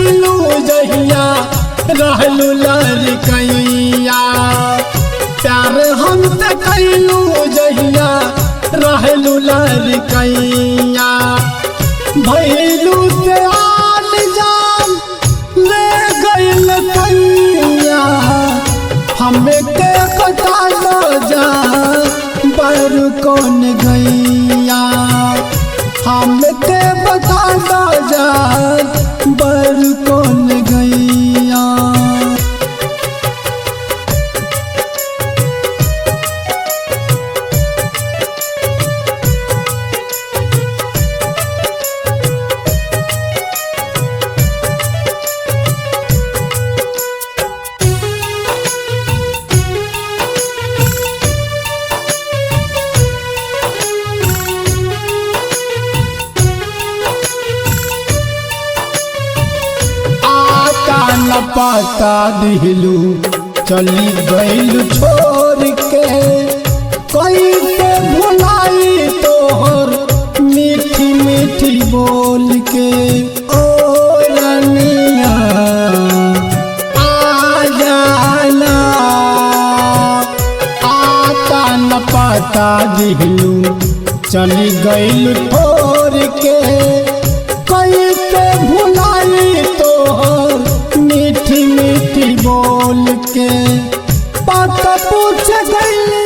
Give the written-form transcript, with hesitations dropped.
कैलू जहिया रहलू लड़कैया प्यार हमसे कैलू जहिया रहलू लड़कैया भैलू से आन जान ले गइल कैया हमें के बता दो जा बर कौन गैया हमें के बता दो जा बर कौन गैया। न पता दिलू चली गइल छोड़ के कैसे भुलाई तोहर मीठी मीठी बोल के ओ रनिया आ जाना आता न पता दिलू चली गइल छोड़ के कैसे भुलाई तोहर मीठी मीठी बोल के बात पूछ गई